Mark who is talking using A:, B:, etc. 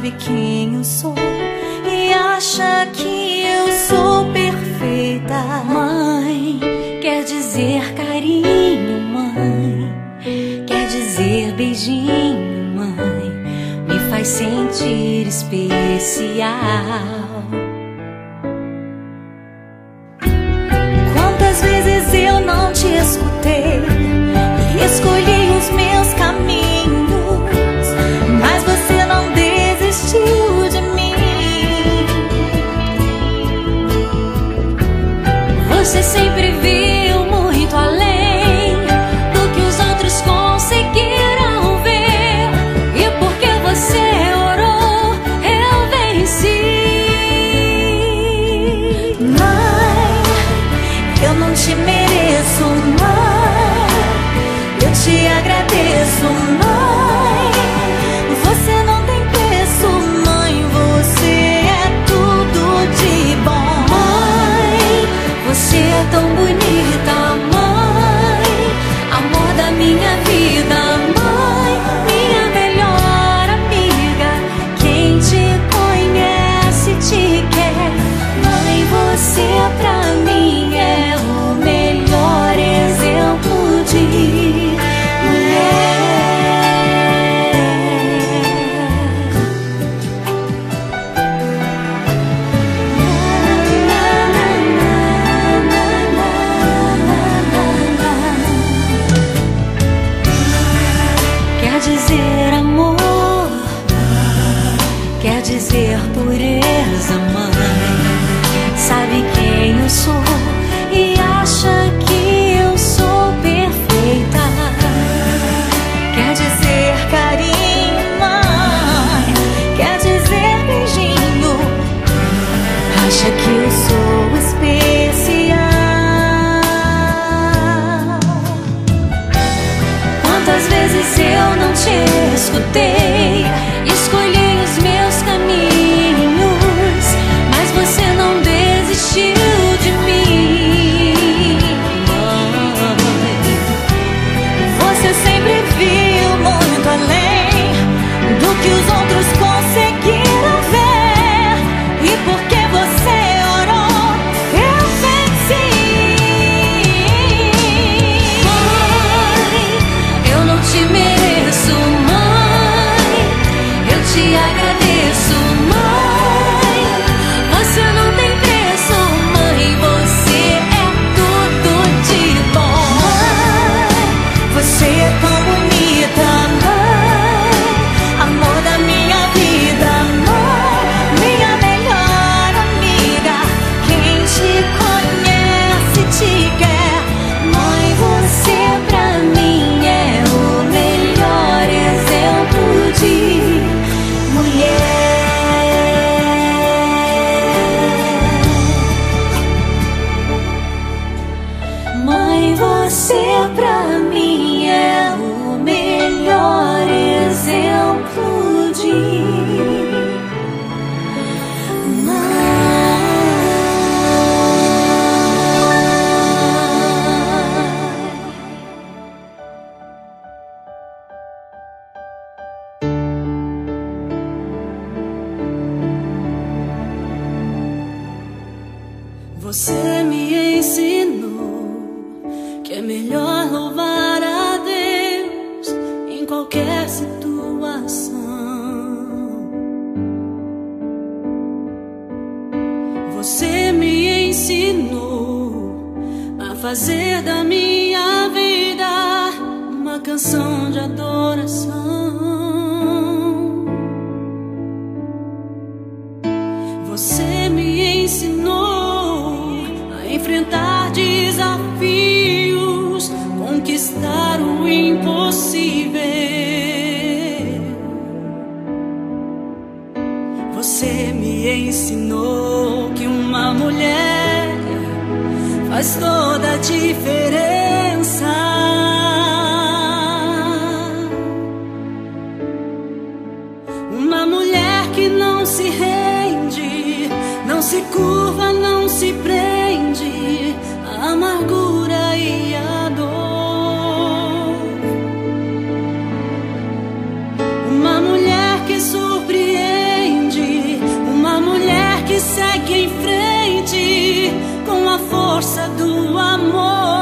A: sabe quem eu sou e acha que eu sou perfeita. Mãe, quer dizer carinho, mãe, quer dizer beijinho, mãe, me faz sentir especial. Quantas vezes eu não te escutei e escolhi os meus caminhos, mas você não desistiu de mim. Você sempre viu muito além do que os outros conseguiram ver, e porque você orou, eu venci. Mãe, eu não te mereço, mãe, eu te agradeço, mãe. Você não tem preço, mãe, você é tudo de bom. Mãe, você é tão bonita, mãe, amor da minha vida, mãe, minha melhor amiga. Quem te conhece te quer, mãe, você pra mim é o melhor exemplo de mulher. Quer dizer amor, quer dizer pureza, mãe, sabe quem eu sou e acha que eu sou perfeita. Quer dizer carinho, mãe, quer dizer beijinho, acha que eu sou especial. Quantas vezes eu não te escutei, escolhi os meus caminhos, mas você não desistiu de mim. Mãe, você sempre viu muito além do que os outros conseguiram ver, e porque você orou, eu venci. Mãe, eu não te mereço, mãe, eu te agradeço, mãe. Você não tem preço, mãe, você é tudo de bom. Mãe, você é tão bonita, mãe, amor da minha vida, mãe, minha melhor amiga. Quem te conhece te quer, mãe, você pra mim é o melhor exemplo de mulher. Mãe, você pra mim é o melhor exemplo de
B: Você me ensinou que é melhor louvar a Deus em qualquer situação. Você me ensinou a fazer da minha vida uma canção de adoração. Você me ensinou a enfrentar desafios, conquistar o impossível. Você me ensinou que uma mulher faz toda a diferença. Uma mulher que não se rende, não se curva, não se prende à amargura e à dor. Uma mulher que surpreende segue em frente com a força do amor.